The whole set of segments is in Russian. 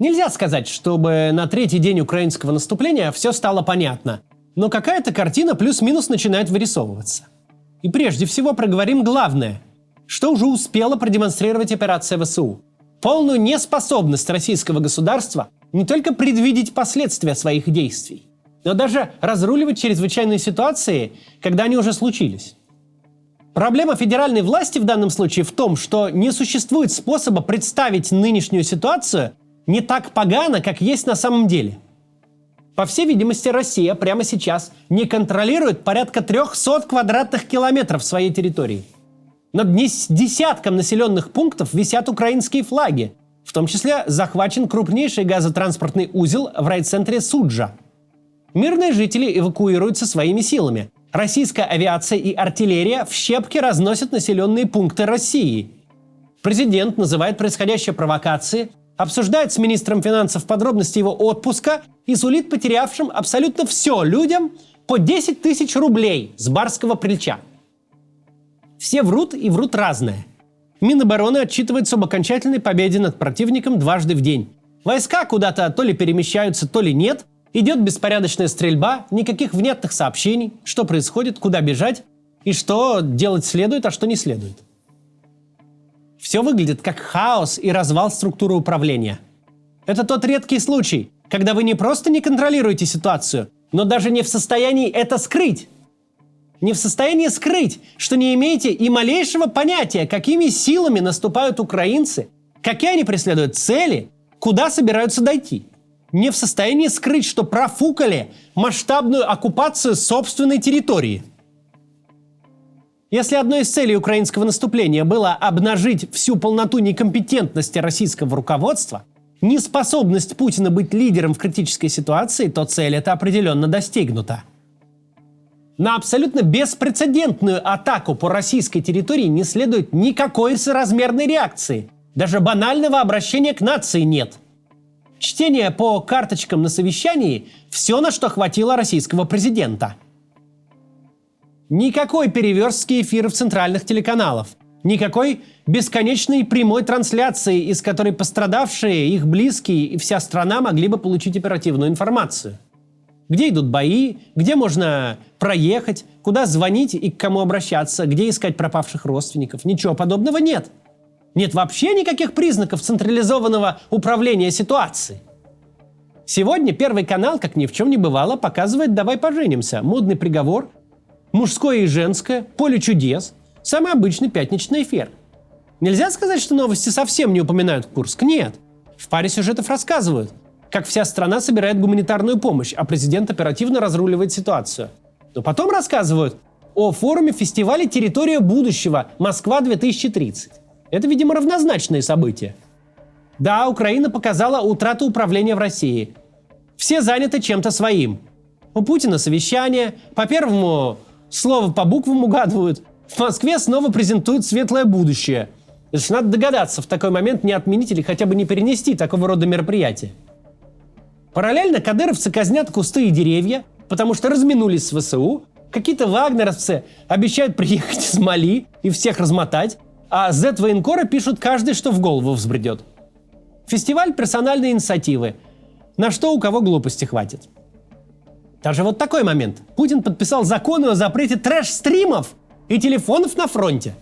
Нельзя сказать, чтобы на третий день украинского наступления все стало понятно, но какая-то картина плюс-минус начинает вырисовываться. И прежде всего проговорим главное, что уже успела продемонстрировать операция ВСУ. Полную неспособность российского государства не только предвидеть последствия своих действий, но даже разруливать чрезвычайные ситуации, когда они уже случились. Проблема федеральной власти в данном случае в том, что не существует способа представить нынешнюю ситуацию не так погано, как есть на самом деле. По всей видимости, Россия прямо сейчас не контролирует порядка 300 квадратных километров своей территории. Над десятком населенных пунктов висят украинские флаги. В том числе захвачен крупнейший газотранспортный узел в райцентре Суджа. Мирные жители эвакуируются своими силами. Российская авиация и артиллерия в щепки разносят населенные пункты России. Президент называет происходящее провокацией, обсуждает с министром финансов подробности его отпуска и сулит потерявшим абсолютно все людям по 10 тысяч рублей с барского плеча. Все врут и врут разное. Минобороны отчитывается об окончательной победе над противником дважды в день. Войска куда-то то ли перемещаются, то ли нет. Идет беспорядочная стрельба, никаких внятных сообщений, что происходит, куда бежать и что делать следует, а что не следует. Все выглядит как хаос и развал структуры управления. Это тот редкий случай, когда вы не просто не контролируете ситуацию, но даже не в состоянии это скрыть. Не в состоянии скрыть, что не имеете и малейшего понятия, какими силами наступают украинцы, какие они преследуют цели, куда собираются дойти. Не в состоянии скрыть, что профукали масштабную оккупацию собственной территории. Если одной из целей украинского наступления было обнажить всю полноту некомпетентности российского руководства, неспособность Путина быть лидером в критической ситуации, то цель эта определенно достигнута. На абсолютно беспрецедентную атаку по российской территории не следует никакой соразмерной реакции. Даже банального обращения к нации нет. Чтение по карточкам на совещании – все, на что хватило российского президента. Никакой переверстки эфиров центральных телеканалов. Никакой бесконечной прямой трансляции, из которой пострадавшие, их близкие и вся страна могли бы получить оперативную информацию. Где идут бои, где можно проехать, куда звонить и к кому обращаться, где искать пропавших родственников. Ничего подобного нет. Нет вообще никаких признаков централизованного управления ситуацией. Сегодня Первый канал, как ни в чем не бывало, показывает «Давай поженимся», модный приговор, мужское и женское, поле чудес, самый обычный пятничный эфир. Нельзя сказать, что новости совсем не упоминают Курск. Нет. В паре сюжетов рассказывают, как вся страна собирает гуманитарную помощь, а президент оперативно разруливает ситуацию. Но потом рассказывают о форуме фестиваля «Территория будущего. Москва-2030». Это, видимо, равнозначные события. Да, Украина показала утрату управления в России. Все заняты чем-то своим. У Путина совещание, по первому слову по буквам угадывают. В Москве снова презентуют светлое будущее. Значит, надо догадаться в такой момент не отменить или хотя бы не перенести такого рода мероприятия. Параллельно кадыровцы казнят кусты и деревья, потому что разминулись с ВСУ. Какие-то вагнеровцы обещают приехать из Мали и всех размотать. А Z-военкоры пишут каждый, что в голову взбредет. Фестиваль персональной инициативы. На что у кого глупости хватит. Даже вот такой момент. Путин подписал законы о запрете трэш-стримов и телефонов на фронте.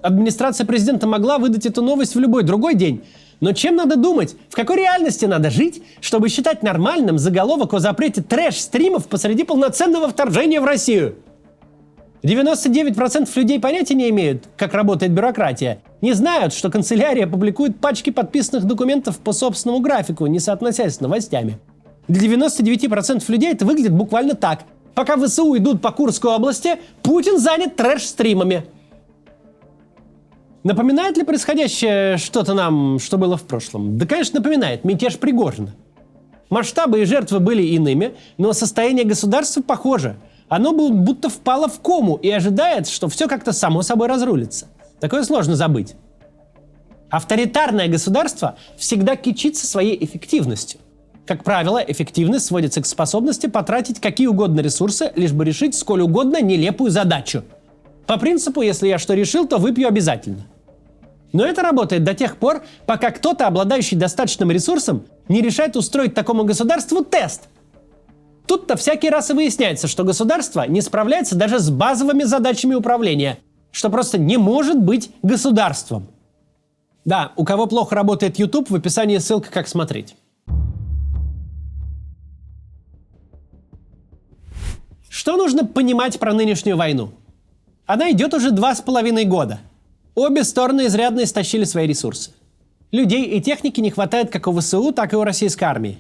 Администрация президента могла выдать эту новость в любой другой день. Но чем надо думать? В какой реальности надо жить, чтобы считать нормальным заголовок о запрете трэш-стримов посреди полноценного вторжения в Россию? 99% людей понятия не имеют, как работает бюрократия. Не знают, что канцелярия публикует пачки подписанных документов по собственному графику, не соотносясь с новостями. Для 99% людей это выглядит буквально так. Пока ВСУ идут по Курской области, Путин занят трэш-стримами. Напоминает ли происходящее что-то нам, что было в прошлом? Да, конечно, напоминает. Мятеж Пригожина. Масштабы и жертвы были иными, но состояние государства похоже. Оно будто впало в кому и ожидает, что все как-то само собой разрулится. Такое сложно забыть. Авторитарное государство всегда кичится своей эффективностью. Как правило, эффективность сводится к способности потратить какие угодно ресурсы, лишь бы решить сколь угодно нелепую задачу. По принципу, если я что решил, то выпью обязательно. Но это работает до тех пор, пока кто-то, обладающий достаточным ресурсом, не решает устроить такому государству тест. Тут-то всякий раз и выясняется, что государство не справляется даже с базовыми задачами управления, что просто не может быть государством. Да, у кого плохо работает YouTube, в описании ссылка, как смотреть. Что нужно понимать про нынешнюю войну? Она идет уже 2,5 года. Обе стороны изрядно истощили свои ресурсы. Людей и техники не хватает как у ВСУ, так и у российской армии.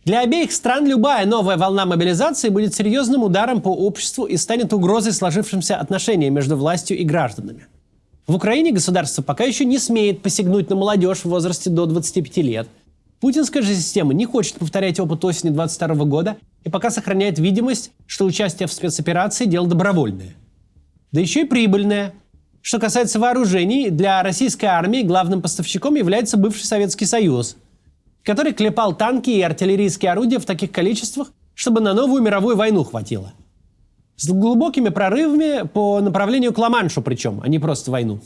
Для обеих стран любая новая волна мобилизации будет серьезным ударом по обществу и станет угрозой сложившимся отношениям между властью и гражданами. В Украине государство пока еще не смеет посягнуть на молодежь в возрасте до 25 лет. Путинская же система не хочет повторять опыт осени 2022 года и пока сохраняет видимость, что участие в спецоперации – дело добровольное. Да еще и прибыльное. Что касается вооружений, для российской армии главным поставщиком является бывший Советский Союз, который клепал танки и артиллерийские орудия в таких количествах, чтобы на новую мировую войну хватило. С глубокими прорывами по направлению к Ла-Маншу причем, а не просто войну.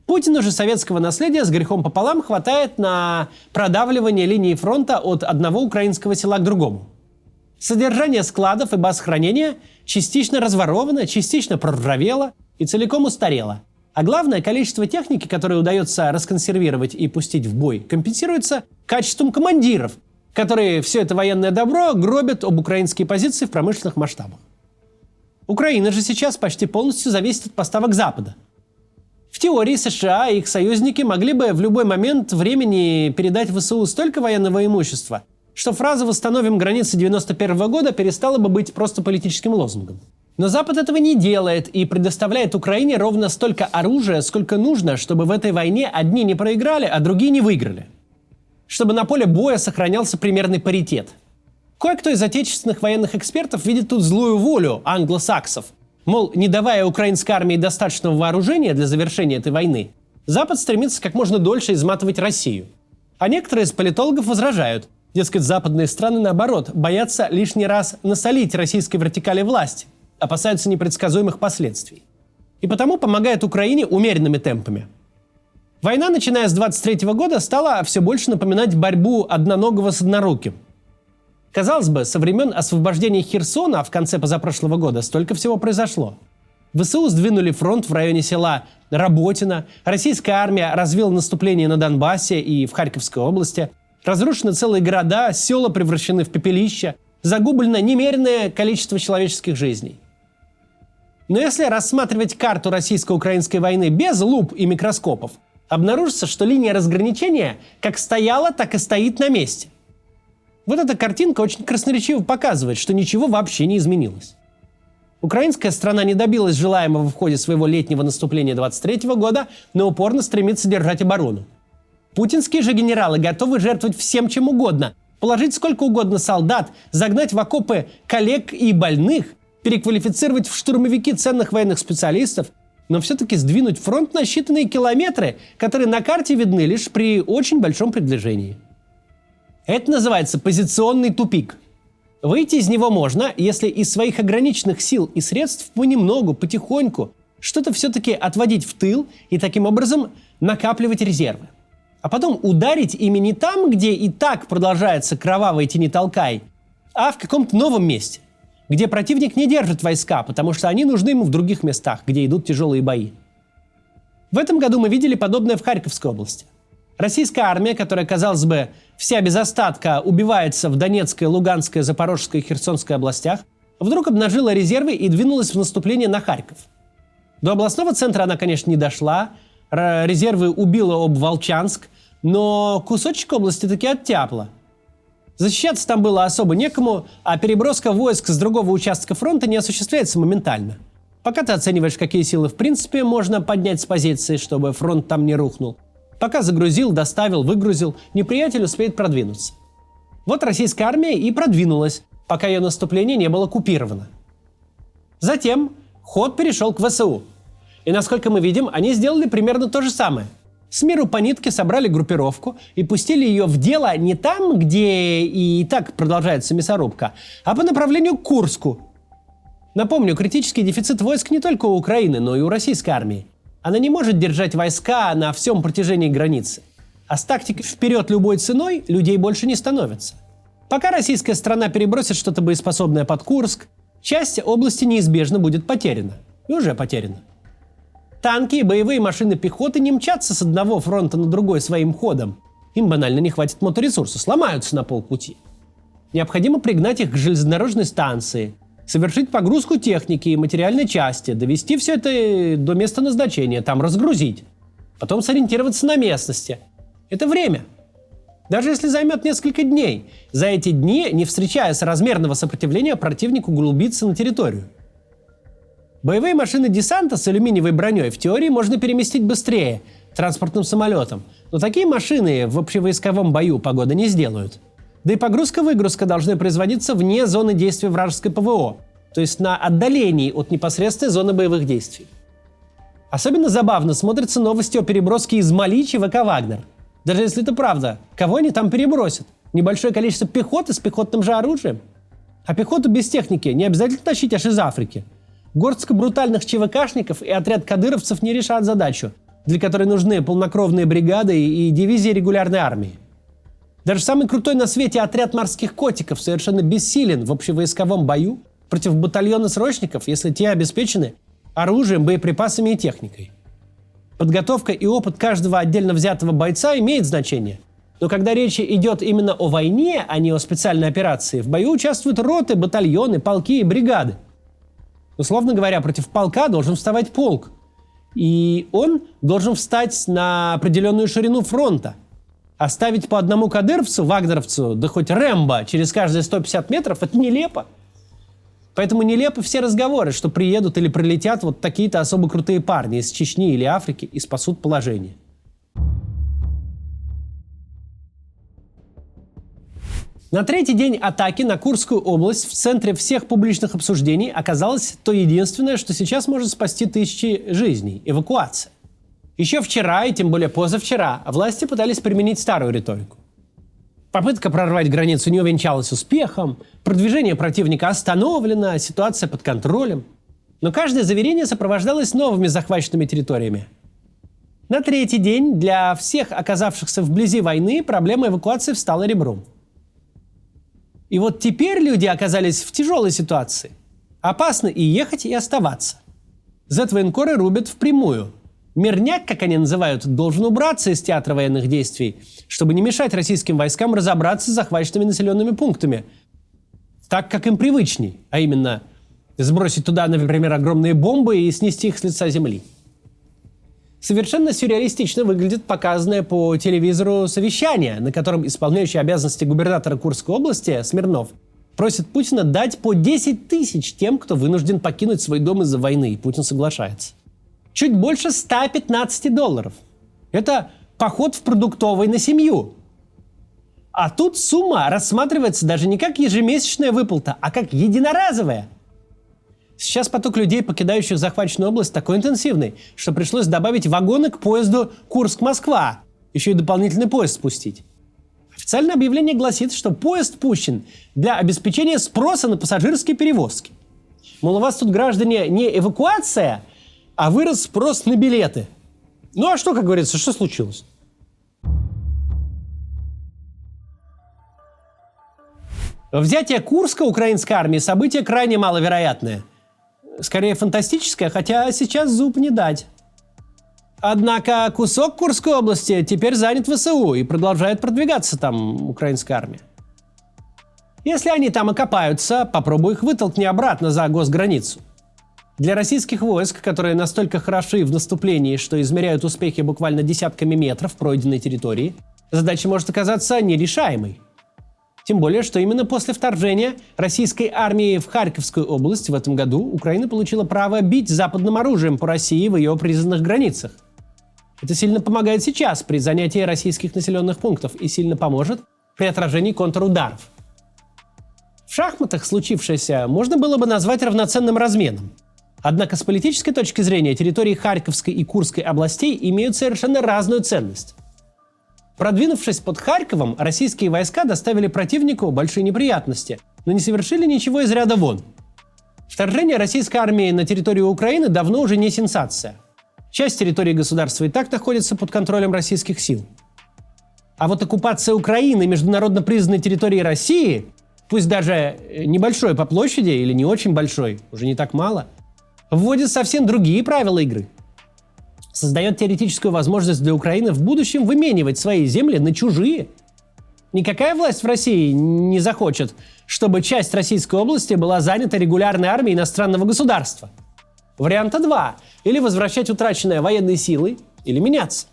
Путину же советского наследия с грехом пополам хватает на продавливание линии фронта от одного украинского села к другому. Содержание складов и баз хранения частично разворовано, частично проржавело и целиком устарело. А главное, количество техники, которое удается расконсервировать и пустить в бой, компенсируется качеством командиров, которые все это военное добро гробят об украинские позиции в промышленных масштабах. Украина же сейчас почти полностью зависит от поставок Запада. В теории США и их союзники могли бы в любой момент времени передать ВСУ столько военного имущества, что фраза «восстановим границы 91 года» перестала бы быть просто политическим лозунгом. Но Запад этого не делает и предоставляет Украине ровно столько оружия, сколько нужно, чтобы в этой войне одни не проиграли, а другие не выиграли. Чтобы на поле боя сохранялся примерный паритет. Кое-кто из отечественных военных экспертов видит тут злую волю англосаксов. Мол, не давая украинской армии достаточного вооружения для завершения этой войны, Запад стремится как можно дольше изматывать Россию. А некоторые из политологов возражают. Дескать, западные страны, наоборот, боятся лишний раз насолить российской вертикали власти, опасаются непредсказуемых последствий. И потому помогают Украине умеренными темпами. Война, начиная с 23 года, стала все больше напоминать борьбу одноногого с одноруким. Казалось бы, со времен освобождения Херсона в конце позапрошлого года столько всего произошло. ВСУ сдвинули фронт в районе села Работино, российская армия развила наступление на Донбассе и в Харьковской области, разрушены целые города, села превращены в пепелища, загублено немеренное количество человеческих жизней. Но если рассматривать карту российско-украинской войны без луп и микроскопов, обнаружится, что линия разграничения как стояла, так и стоит на месте. Вот эта картинка очень красноречиво показывает, что ничего вообще не изменилось. Украинская страна не добилась желаемого в ходе своего летнего наступления 23 года, но упорно стремится держать оборону. Путинские же генералы готовы жертвовать всем чем угодно, положить сколько угодно солдат, загнать в окопы коллег и больных, переквалифицировать в штурмовики ценных военных специалистов, но все-таки сдвинуть фронт на считанные километры, которые на карте видны лишь при очень большом приближении. Это называется позиционный тупик. Выйти из него можно, если из своих ограниченных сил и средств понемногу, потихоньку что-то все-таки отводить в тыл и таким образом накапливать резервы. А потом ударить ими не там, где и так продолжается кровавый тяни-толкай, а в каком-то новом месте, где противник не держит войска, потому что они нужны ему в других местах, где идут тяжелые бои. В этом году мы видели подобное в Харьковской области. Российская армия, которая, казалось бы, вся без остатка убивается в Донецкой, Луганской, Запорожской и Херсонской областях, вдруг обнажила резервы и двинулась в наступление на Харьков. До областного центра она, конечно, не дошла, резервы убила об Волчанск, но кусочек области таки оттяпла. Защищаться там было особо некому, а переброска войск с другого участка фронта не осуществляется моментально. Пока ты оцениваешь, какие силы в принципе можно поднять с позиции, чтобы фронт там не рухнул. Пока загрузил, доставил, выгрузил, неприятель успеет продвинуться. Вот российская армия и продвинулась, пока ее наступление не было купировано. Затем ход перешел к ВСУ. И, насколько мы видим, они сделали примерно то же самое. С миру по нитке собрали группировку и пустили ее в дело не там, где и так продолжается мясорубка, а по направлению к Курску. Напомню, критический дефицит войск не только у Украины, но и у российской армии. Она не может держать войска на всем протяжении границы. А с тактикой «вперед любой ценой» людей больше не становится. Пока российская страна перебросит что-то боеспособное под Курск, часть области неизбежно будет потеряна. И уже потеряна. Танки и боевые машины пехоты не мчатся с одного фронта на другой своим ходом. Им банально не хватит моторесурса, сломаются на полпути. Необходимо пригнать их к железнодорожной станции, совершить погрузку техники и материальной части, довести все это до места назначения, там разгрузить. Потом сориентироваться на местности. Это время. Даже если займет несколько дней, за эти дни, не встречая соразмерного сопротивления, противник углубится на территорию. Боевые машины десанта с алюминиевой броней в теории можно переместить быстрее, транспортным самолетом, но такие машины в общевойсковом бою погода не сделают. Да и погрузка-выгрузка должны производиться вне зоны действия вражеской ПВО, то есть на отдалении от непосредственной зоны боевых действий. Особенно забавно смотрятся новости о переброске из Мали ЧВК «Вагнер». Даже если это правда, кого они там перебросят? Небольшое количество пехоты с пехотным же оружием? А пехоту без техники не обязательно тащить аж из Африки. Горстка брутальных ЧВКшников и отряд кадыровцев не решат задачу, для которой нужны полнокровные бригады и дивизии регулярной армии. Даже самый крутой на свете отряд морских котиков совершенно бессилен в общевойсковом бою против батальона срочников, если те обеспечены оружием, боеприпасами и техникой. Подготовка и опыт каждого отдельно взятого бойца имеет значение. Но когда речь идет именно о войне, а не о специальной операции, в бою участвуют роты, батальоны, полки и бригады. Условно говоря, против полка должен вставать полк. И он должен встать на определенную ширину фронта. Оставить по одному кадыровцу, вагнеровцу, да хоть Рэмбо через каждые 150 метров – это нелепо. Поэтому нелепы все разговоры, что приедут или прилетят вот такие-то особо крутые парни из Чечни или Африки и спасут положение. На третий день атаки на Курскую область в центре всех публичных обсуждений оказалось то единственное, что сейчас может спасти тысячи жизней – эвакуация. Еще вчера, и тем более позавчера, власти пытались применить старую риторику. Попытка прорвать границу не увенчалась успехом, продвижение противника остановлено, ситуация под контролем. Но каждое заверение сопровождалось новыми захваченными территориями. На третий день для всех оказавшихся вблизи войны проблема эвакуации встала ребром. И вот теперь люди оказались в тяжелой ситуации. Опасно и ехать, и оставаться. Зет-военкоры рубят впрямую. Мирняк, как они называют, должен убраться из театра военных действий, чтобы не мешать российским войскам разобраться с захваченными населенными пунктами. Так, как им привычней, а именно сбросить туда, например, огромные бомбы и снести их с лица земли. Совершенно сюрреалистично выглядит показанное по телевизору совещание, на котором исполняющий обязанности губернатора Курской области Смирнов просит Путина дать по 10 тысяч тем, кто вынужден покинуть свой дом из-за войны, и Путин соглашается. Чуть больше $115. Это поход в продуктовый на семью. А тут сумма рассматривается даже не как ежемесячная выплата, а как единоразовая. Сейчас поток людей, покидающих захваченную область, такой интенсивный, что пришлось добавить вагоны к поезду Курск-Москва. Еще и дополнительный поезд спустить. Официальное объявление гласит, что поезд пущен для обеспечения спроса на пассажирские перевозки. Мол, у вас тут, граждане, не эвакуация, а вырос спрос на билеты. Ну а что, как говорится, что случилось? Взятие Курска украинской армии – событие крайне маловероятное. Скорее фантастическое, хотя сейчас зуб не дать. Однако кусок Курской области теперь занят ВСУ и продолжает продвигаться там украинская армия. Если они там окопаются, попробуй их вытолкни обратно за госграницу. Для российских войск, которые настолько хороши в наступлении, что измеряют успехи буквально десятками метров пройденной территории, задача может оказаться нерешаемой. Тем более, что именно после вторжения российской армии в Харьковскую область в этом году Украина получила право бить западным оружием по России в ее признанных границах. Это сильно помогает сейчас при занятии российских населенных пунктов и сильно поможет при отражении контрударов. В шахматах случившееся можно было бы назвать равноценным разменом. Однако с политической точки зрения территории Харьковской и Курской областей имеют совершенно разную ценность. Продвинувшись под Харьковом, российские войска доставили противнику большие неприятности, но не совершили ничего из ряда вон. Вторжение российской армии на территорию Украины давно уже не сенсация. Часть территории государства и так находится под контролем российских сил. А вот оккупация Украины международно признанной территории России, пусть даже небольшой по площади или не очень большой, уже не так мало, вводит совсем другие правила игры. Создает теоретическую возможность для Украины в будущем выменивать свои земли на чужие. Никакая власть в России не захочет, чтобы часть Российской области была занята регулярной армией иностранного государства. Варианта 2. Или возвращать утраченное военной силой, или меняться.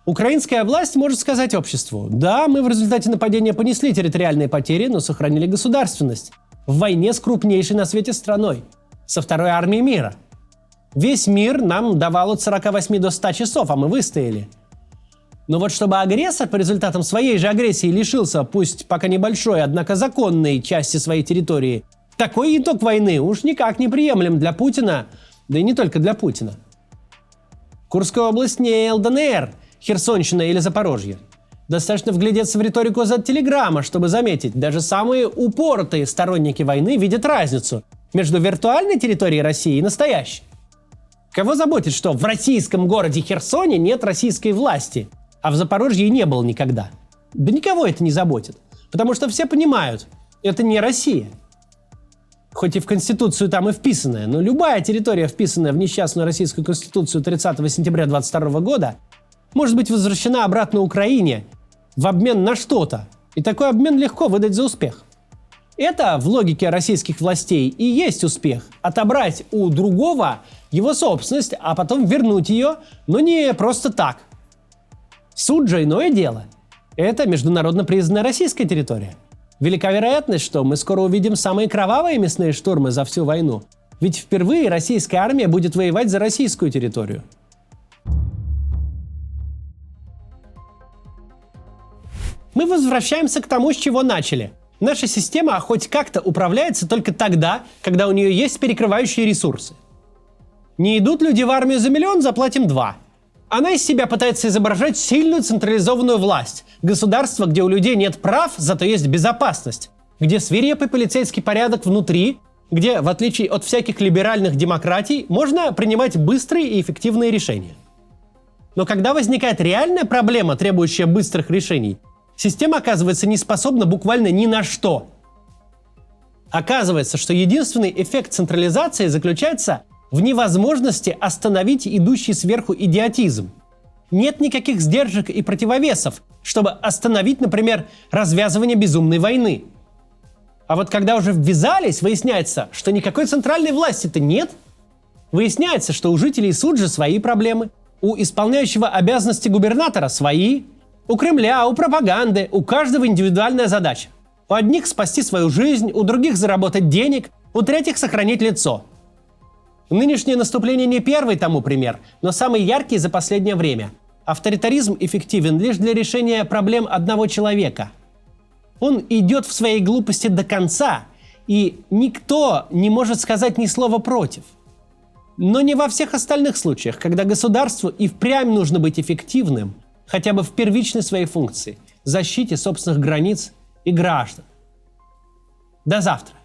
Украинская власть может сказать обществу: да, мы в результате нападения понесли территориальные потери, но сохранили государственность в войне с крупнейшей на свете страной, со второй армией мира. Весь мир нам давал от 48 до 100 часов, а мы выстояли. Но вот чтобы агрессор по результатам своей же агрессии лишился, пусть пока небольшой, однако законной части своей территории, такой итог войны уж никак не приемлем для Путина, да и не только для Путина. Курская область не ЛДНР, Херсонщина или Запорожье. Достаточно вглядеться в риторику Z-телеграмма, чтобы заметить, даже самые упоротые сторонники войны видят разницу между виртуальной территорией России и настоящей. Кого заботит, что в российском городе Херсоне нет российской власти, а в Запорожье не было никогда? Да никого это не заботит, потому что все понимают, это не Россия. Хоть и в Конституцию там и вписанная, но любая территория, вписанная в несчастную российскую Конституцию 30 сентября 22 года, может быть возвращена обратно Украине в обмен на что-то. И такой обмен легко выдать за успех. Это в логике российских властей и есть успех. Отобрать у другого его собственность, а потом вернуть ее, но не просто так. Суд же иное дело. Это международно признанная российская территория. Велика вероятность, что мы скоро увидим самые кровавые мясные штурмы за всю войну. Ведь впервые российская армия будет воевать за российскую территорию. Мы возвращаемся к тому, с чего начали. Наша система хоть как-то управляется только тогда, когда у нее есть перекрывающие ресурсы. Не идут люди в армию за миллион, заплатим 2. Она из себя пытается изображать сильную централизованную власть. Государство, где у людей нет прав, зато есть безопасность. Где свирепый полицейский порядок внутри, где, в отличие от всяких либеральных демократий, можно принимать быстрые и эффективные решения. Но когда возникает реальная проблема, требующая быстрых решений, система оказывается не способна буквально ни на что. Оказывается, что единственный эффект централизации заключается в невозможности остановить идущий сверху идиотизм. Нет никаких сдержек и противовесов, чтобы остановить, например, развязывание безумной войны. А вот когда уже ввязались, выясняется, что никакой центральной власти-то нет. Выясняется, что у жителей Суджи свои проблемы, у исполняющего обязанности губернатора свои, у Кремля, у пропаганды, у каждого индивидуальная задача. У одних спасти свою жизнь, у других заработать денег, у третьих сохранить лицо. Нынешнее наступление не первый тому пример, но самый яркий за последнее время. Авторитаризм эффективен лишь для решения проблем одного человека. Он идет в своей глупости до конца, и никто не может сказать ни слова против. Но не во всех остальных случаях, когда государству и впрямь нужно быть эффективным, хотя бы в первичной своей функции – защите собственных границ и граждан. До завтра.